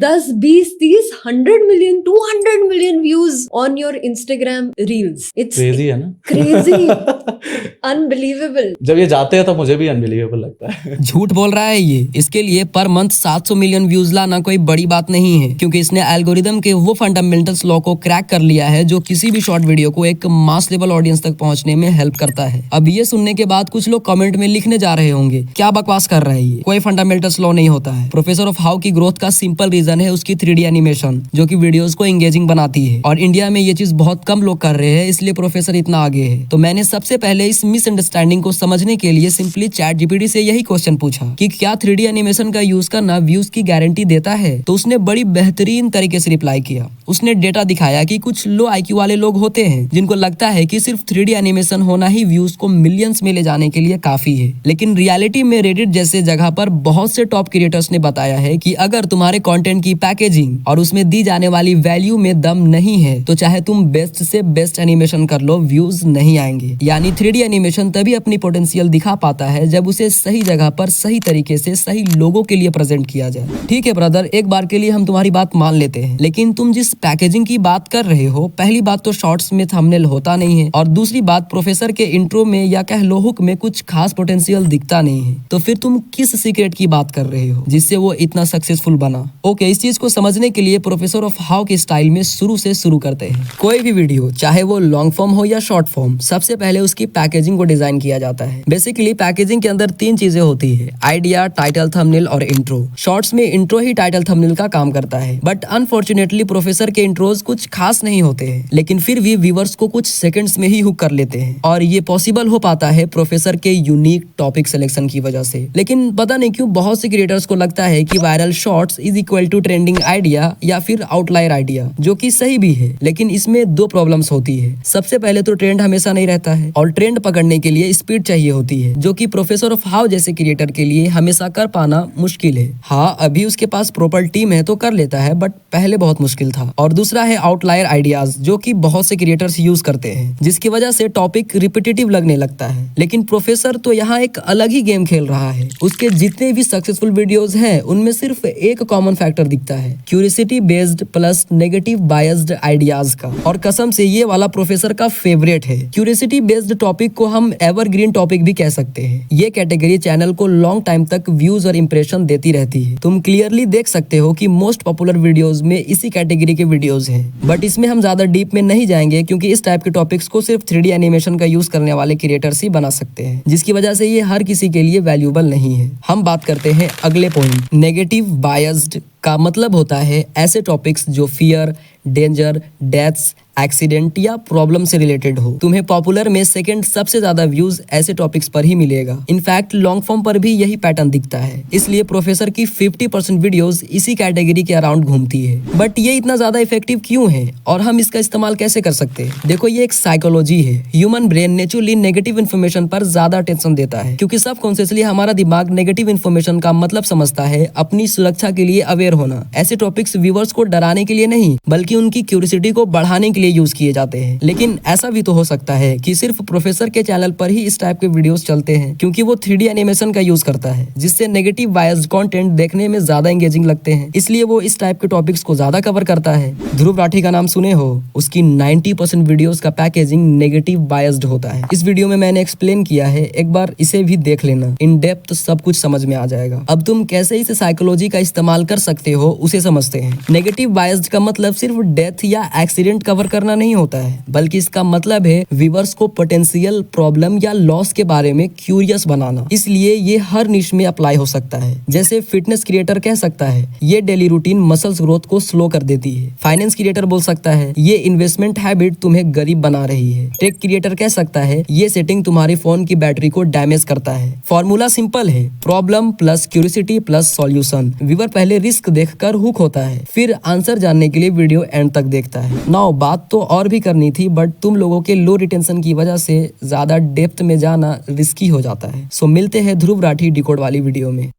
10, 20, 30, 100 million, 200 million views on your Instagram reels. It's crazy है ना? crazy, unbelievable. जब ये जाते हैं तो मुझे भी अनबिलीवेबल लगता है। झूठ बोल रहा है ये। इसके लिए पर मंथ 700 मिलियन व्यूज लाना कोई बड़ी बात नहीं है, क्योंकि इसने एल्गोरिदम के वो फंडामेंटल्स लॉ को क्रैक कर लिया है जो किसी भी शॉर्ट वीडियो को एक मास लेवल ऑडियंस तक पहुंचने में हेल्प करता है। अब ये सुनने के बाद कुछ लोग कमेंट में लिखने जा रहे होंगे, क्या बकवास कर रहा है ये, कोई फंडामेंटल्स लॉ नहीं होता है। प्रोफेसर ऑफ हाउ की ग्रोथ का सिंपल रीजन है उसकी 3D एनिमेशन, जो कि वीडियोस को एंगेजिंग बनाती है, और इंडिया में ये चीज बहुत कम लोग कर रहे हैं, इसलिए प्रोफेसर इतना आगे है। तो मैंने सबसे पहले इस मिसअंडरस्टैंडिंग को समझने के लिए सिंपली चैट जीपीटी से यही क्वेश्चन पूछा कि क्या 3D एनिमेशन का यूज करना व्यूज की गारंटी देता है। तो उसने बड़ी बेहतरीन तरीके से रिप्लाई किया। उसने डेटा दिखाया कि कुछ लो IQ वाले लोग होते हैं जिनको लगता है कि सिर्फ 3D एनिमेशन होना ही व्यूज को मिलियंस में ले जाने के लिए काफी है, लेकिन रियलिटी में रेडिट जैसे जगह पर बहुत से टॉप क्रिएटर्स ने बताया है कि अगर तुम्हारे कंटेंट की पैकेजिंग और उसमें दी जाने वाली वैल्यू में दम नहीं है तो चाहे तुम बेस्ट से बेस्ट एनिमेशन कर लो, व्यूज नहीं आएंगे। यानी 3D एनिमेशन तभी अपनी पोटेंशियल दिखा पाता है जब उसे सही जगह पर सही तरीके से सही लोगों के लिए प्रेजेंट किया जाए। ठीक है ब्रदर, एक बार के लिए हम तुम्हारी बात मान लेते हैं, लेकिन तुम जिस पैकेजिंग की बात कर रहे हो, पहली बात तो शॉर्ट्स में थंबनेल होता नहीं है, और दूसरी बात प्रोफेसर के इंट्रो में या कह लो हुक में कुछ खास पोटेंशियल दिखता नहीं है। तो फिर तुम किस सीक्रेट की बात कर रहे हो जिससे वो इतना सक्सेसफुल बना? ओके, इस चीज को समझने के लिए प्रोफेसर ऑफ हाउ के स्टाइल में शुरू से शुरू करते हैं। कोई भी वीडियो, चाहे वो लॉन्ग फॉर्म हो या शॉर्ट फॉर्म, सबसे पहले उसकी पैकेजिंग को डिजाइन किया जाता है। बेसिकली पैकेजिंग के अंदर 3 चीजें होती है, आइडिया, टाइटल, थंबनेल और इंट्रो। शॉर्ट्स में इंट्रो ही टाइटल थंबनेल का काम करता है, बट अनफॉर्चुनेटली प्रोफेसर के इंट्रोज कुछ खास नहीं होते हैं, लेकिन फिर भी व्यूअर्स को कुछ सेकंड्स में ही हुक कर लेते हैं, और ये पॉसिबल हो पाता है प्रोफेसर के यूनिक टॉपिक सिलेक्शन की वजह से। लेकिन पता नहीं क्यों बहुत से क्रिएटर्स को लगता है कि viral shorts is equal to trending idea या फिर आउटलायर आइडिया, जो कि सही भी है, लेकिन इसमें 2 प्रॉब्लम्स होती है। सबसे पहले तो ट्रेंड हमेशा नहीं रहता है, और ट्रेंड पकड़ने के लिए स्पीड चाहिए होती है, जो कि प्रोफेसर ऑफ हाउ जैसे क्रिएटर के लिए हमेशा कर पाना मुश्किल है। हाँ, अभी उसके पास प्रॉपर टीम है तो कर लेता है, बट पहले बहुत मुश्किल था। और दूसरा है आउटलायर आइडियाज, जो कि बहुत से क्रिएटर्स यूज करते हैं, जिसकी वजह से टॉपिक रिपीटेटिव लगने लगता है। लेकिन प्रोफेसर तो यहाँ एक अलग ही गेम खेल रहा है। उसके जितने भी सक्सेसफुल वीडियोस हैं उनमें सिर्फ एक कॉमन फैक्टर दिखता है, curiosity based plus negative biased ideas का, और कसम से ये वाला प्रोफेसर का फेवरेट है। क्यूरियोसिटी बेस्ड टॉपिक को हम एवरग्रीन टॉपिक भी कह सकते हैं। ये कैटेगरी चैनल को लॉन्ग टाइम तक व्यूज और इंप्रेशन देती रहती है। तुम क्लियरली देख सकते हो कि मोस्ट पॉपुलर वीडियोस में इसी कैटेगरी के वीडियोस हैं, बट इसमें हम ज्यादा डीप में नहीं जाएंगे क्योंकि इस टाइप के टॉपिक्स को सिर्फ 3D एनिमेशन का यूज करने वाले क्रिएटर्स ही बना सकते हैं, जिसकी वजह से ये हर किसी के लिए वैल्यूएबल नहीं है। हम बात करते हैं अगले पॉइंट, नेगेटिव बायस्ड का मतलब होता है ऐसे टॉपिक्स जो फियर, डेंजर, डेथ्स, एक्सीडेंट या प्रॉब्लम से रिलेटेड हो। तुम्हें पॉपुलर में सेकंड सबसे ज्यादा व्यूज ऐसे टॉपिक्स पर ही मिलेगा। इनफैक्ट लॉन्ग फॉर्म पर भी यही पैटर्न दिखता है, इसलिए प्रोफेसर की 50% वीडियोस इसी कैटेगरी के अराउंड घूमती है। बट ये इतना ज्यादा इफेक्टिव क्यों है और हम इसका इस्तेमाल कैसे कर सकते हैं? देखो, ये एक साइकोलॉजी है। Human brain naturally negative information पर ज्यादा अटेंशन देता है, क्योंकि सबकॉन्शियसली हमारा दिमाग नेगेटिव इन्फॉर्मेशन का मतलब समझता है अपनी सुरक्षा के लिए अवेयर होना। ऐसे टॉपिक्स व्यूअर्स को डराने के लिए नहीं, बल्कि उनकी क्यूरियोसिटी को बढ़ाने के लिए यूज किए जाते हैं। लेकिन ऐसा भी तो हो सकता है कि सिर्फ प्रोफेसर के चैनल पर ही इस टाइप के वीडियोस चलते हैं, क्योंकि वो 3D एनिमेशन का यूज करता है, जिससे नेगेटिव बायस्ड कंटेंट देखने में ज्यादा एंगेजिंग लगते हैं, इसलिए वो इस टाइप के टॉपिक्स को ज्यादा कवर करता है। ध्रुव राठी का नाम सुने हो? उसकी 90% वीडियोस का पैकेजिंग नेगेटिव बायस्ड होता है। इस वीडियो में मैंने एक्सप्लेन किया है, एक बार इसे भी देख लेना, इन डेप्थ सब कुछ समझ में आ जाएगा। अब तुम कैसे इस साइकोलॉजी का इस्तेमाल कर सकते हो उसे समझते हैं। नेगेटिव बायस्ड का मतलब सिर्फ डेथ या एक्सीडेंट कवर करना नहीं होता है, बल्कि इसका मतलब है व्यूअर्स को पोटेंशियल प्रॉब्लम या लॉस के बारे में क्यूरियस बनाना। इसलिए ये हर निश में अप्लाई हो सकता है। जैसे फिटनेस क्रिएटर कह सकता है ये डेली रूटीन मसल्स ग्रोथ को स्लो कर देती है। फाइनेंस क्रिएटर बोल सकता है ये इन्वेस्टमेंट हैबिट तुम्हें गरीब बना रही है। टेक क्रिएटर कह सकता है ये सेटिंग तुम्हारी फोन की बैटरी को डैमेज करता है। फॉर्मूला सिंपल है, problem plus curiosity plus solution. Viewer पहले रिस्क देखकर हुक होता है, फिर आंसर जानने के लिए वीडियो एंड तक देखता है। नाउ बात तो और भी करनी थी, बट तुम लोगों के लो रिटेंशन की वजह से ज्यादा डेप्थ में जाना रिस्की हो जाता है। सो मिलते हैं ध्रुव राठी डिकोड वाली वीडियो में।